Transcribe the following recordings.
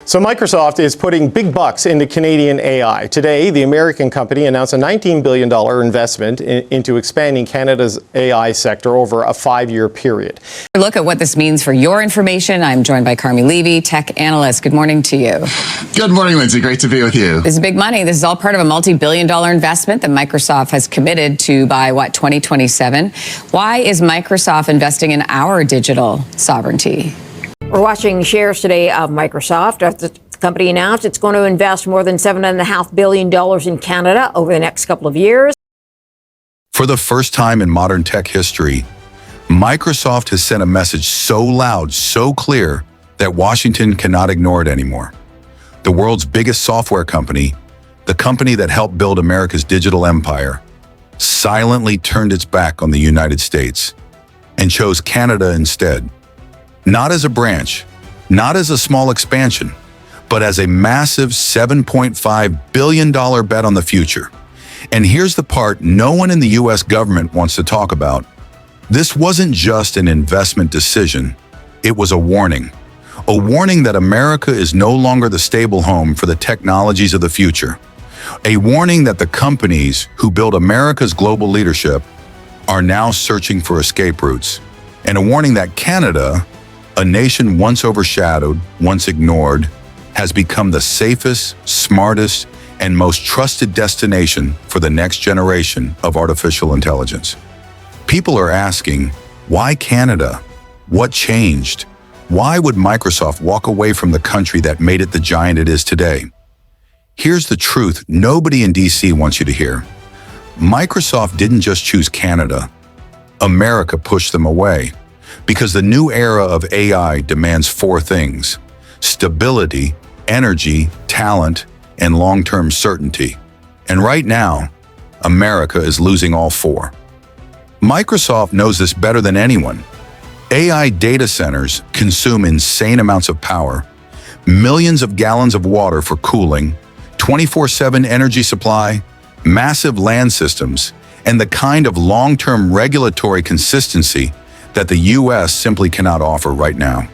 So Microsoft is putting big bucks into Canadian AI. Today, the American company announced a $19 billion investment into expanding Canada's AI sector over a 5-year period. Look at what this means for your information. I'm joined by Carmi Levy, tech analyst. Good morning to you. Good morning, Lindsay. Great to be with you. This is big money. This is all part of a multi-billion-dollar investment that Microsoft has committed to by, 2027. Why is Microsoft investing in our digital sovereignty? We're watching shares today of Microsoft. The company announced it's going to invest more than $7.5 billion in Canada over the next couple of years. For the first time in modern tech history, Microsoft has sent a message so loud, so clear, that Washington cannot ignore it anymore. The world's biggest software company, the company that helped build America's digital empire, silently turned its back on the United States and chose Canada instead. Not as a branch, not as a small expansion, but as a massive $7.5 billion bet on the future. And here's the part no one in the U.S. government wants to talk about. This wasn't just an investment decision, it was a warning. A warning that America is no longer the stable home for the technologies of the future. A warning that the companies who build America's global leadership are now searching for escape routes. And a warning that Canada, a nation once overshadowed, once ignored, has become the safest, smartest, and most trusted destination for the next generation of artificial intelligence. People are asking, why Canada? What changed? Why would Microsoft walk away from the country that made it the giant it is today? Here's the truth nobody in DC wants you to hear. Microsoft didn't just choose Canada. America pushed them away. Because the new era of AI demands 4 things: stability, energy, talent, and long-term certainty. And right now, America is losing all 4. Microsoft knows this better than anyone. AI data centers consume insane amounts of power, millions of gallons of water for cooling, 24/7 energy supply, massive land systems, and the kind of long-term regulatory consistency that the U.S. simply cannot offer right now.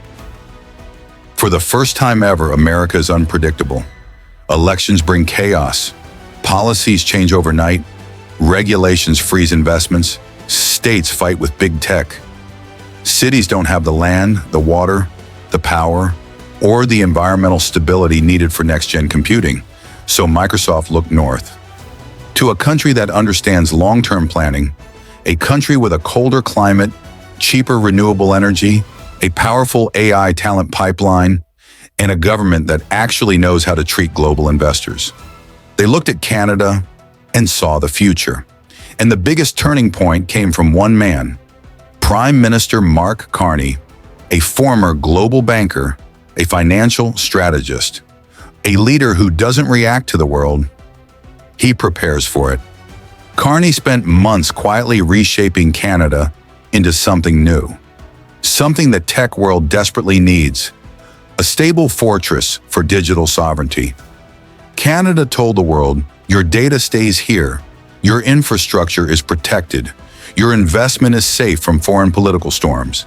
For the first time ever, America is unpredictable. Elections bring chaos. Policies change overnight. Regulations freeze investments. States fight with big tech. Cities don't have the land, the water, the power, or the environmental stability needed for next-gen computing. So Microsoft looked north. To a country that understands long-term planning, a country with a colder climate, cheaper renewable energy, a powerful AI talent pipeline, and a government that actually knows how to treat global investors. They looked at Canada and saw the future. And the biggest turning point came from one man, Prime Minister Mark Carney, a former global banker, a financial strategist, a leader who doesn't react to the world, he prepares for it. Carney spent months quietly reshaping Canada into something new, something the tech world desperately needs, a stable fortress for digital sovereignty. Canada told the world, your data stays here, your infrastructure is protected, your investment is safe from foreign political storms.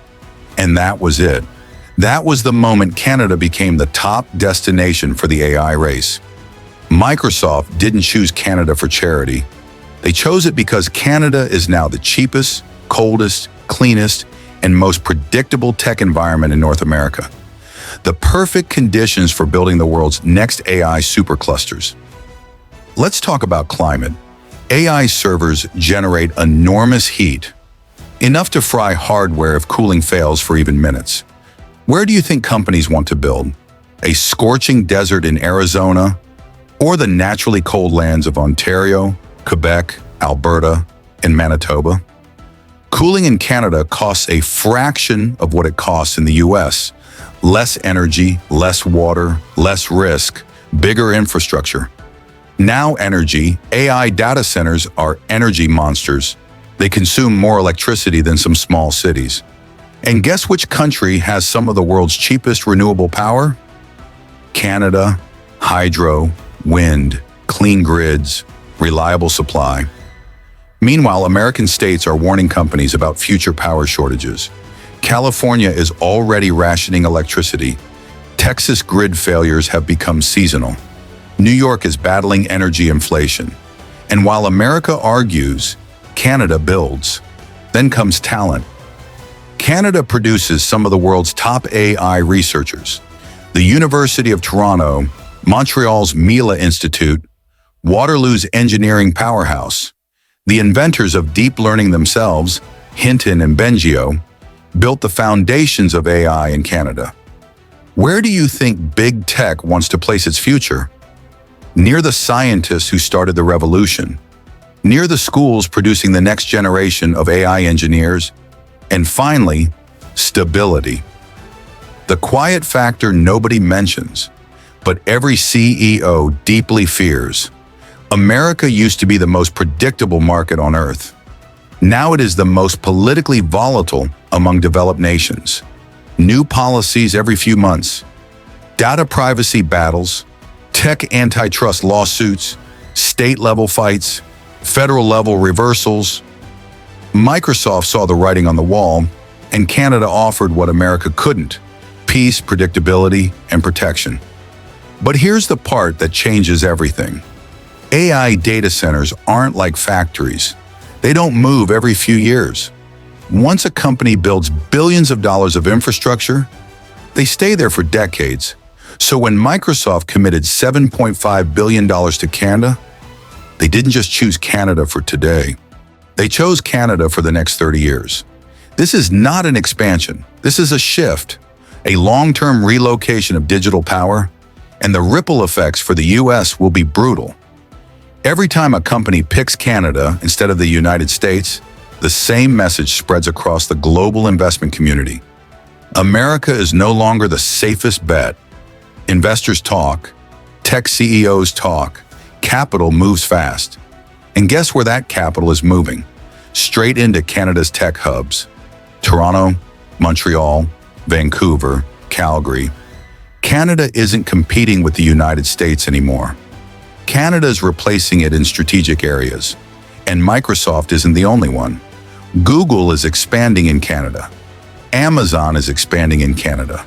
And that was it. That was the moment Canada became the top destination for the AI race. Microsoft didn't choose Canada for charity. They chose it because Canada is now the cheapest, coldest, cleanest, and most predictable tech environment in North America. The perfect conditions for building the world's next AI superclusters. Let's talk about climate. AI servers generate enormous heat, enough to fry hardware if cooling fails for even minutes. Where do you think companies want to build? A scorching desert in Arizona, or the naturally cold lands of Ontario, Quebec, Alberta, and Manitoba? Cooling in Canada costs a fraction of what it costs in the US. Less energy, less water, less risk, bigger infrastructure. Now energy, AI data centers are energy monsters. They consume more electricity than some small cities. And guess which country has some of the world's cheapest renewable power? Canada. Hydro, wind, clean grids, reliable supply. Meanwhile, American states are warning companies about future power shortages. California is already rationing electricity. Texas grid failures have become seasonal. New York is battling energy inflation. And while America argues, Canada builds. Then comes talent. Canada produces some of the world's top AI researchers. The University of Toronto, Montreal's Mila Institute, Waterloo's engineering powerhouse. The inventors of deep learning themselves, Hinton and Bengio, built the foundations of AI in Canada. Where do you think big tech wants to place its future? Near the scientists who started the revolution, near the schools producing the next generation of AI engineers, and finally, stability. The quiet factor nobody mentions, but every CEO deeply fears. America used to be the most predictable market on earth. Now it is the most politically volatile among developed nations. New policies every few months, data privacy battles, tech antitrust lawsuits, state-level fights, federal-level reversals. Microsoft saw the writing on the wall, and Canada offered what America couldn't: peace, predictability, and protection. But here's the part that changes everything. AI data centers aren't like factories. They don't move every few years. Once a company builds billions of dollars of infrastructure, they stay there for decades. So when Microsoft committed $7.5 billion to Canada, they didn't just choose Canada for today. They chose Canada for the next 30 years. This is not an expansion. This is a shift, a long-term relocation of digital power, and the ripple effects for the U.S. will be brutal. Every time a company picks Canada instead of the United States, the same message spreads across the global investment community. America is no longer the safest bet. Investors talk, tech CEOs talk, capital moves fast. And guess where that capital is moving? Straight into Canada's tech hubs. Toronto, Montreal, Vancouver, Calgary. Canada isn't competing with the United States anymore. Canada is replacing it in strategic areas. And Microsoft isn't the only one. Google is expanding in Canada. Amazon is expanding in Canada.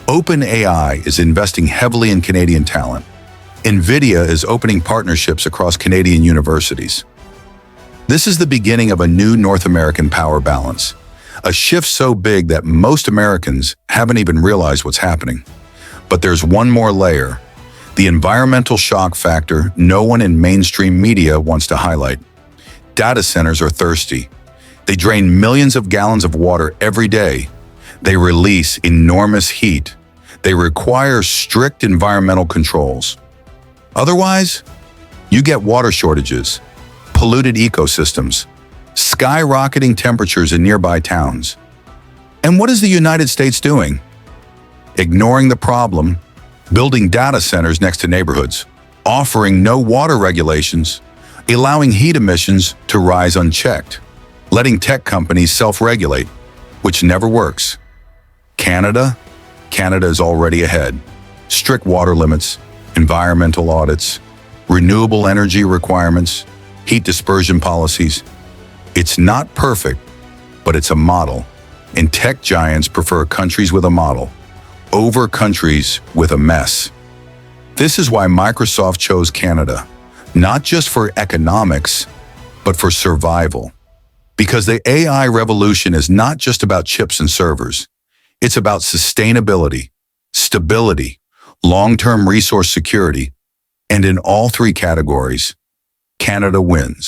OpenAI is investing heavily in Canadian talent. NVIDIA is opening partnerships across Canadian universities. This is the beginning of a new North American power balance, a shift so big that most Americans haven't even realized what's happening. But there's one more layer, the environmental shock factor no one in mainstream media wants to highlight. Data centers are thirsty. They drain millions of gallons of water every day. They release enormous heat. They require strict environmental controls. Otherwise, you get water shortages, polluted ecosystems, skyrocketing temperatures in nearby towns. And what is the United States doing? Ignoring the problem, building data centers next to neighborhoods, offering no water regulations, allowing heat emissions to rise unchecked, letting tech companies self-regulate, which never works. Canada is already ahead. Strict water limits, environmental audits, renewable energy requirements, heat dispersion policies. It's not perfect, but it's a model. And tech giants prefer countries with a model over countries with a mess. This is why Microsoft chose Canada, not just for economics, but for survival. Because the AI revolution is not just about chips and servers. It's about sustainability, stability, long-term resource security, and in all three categories, Canada wins.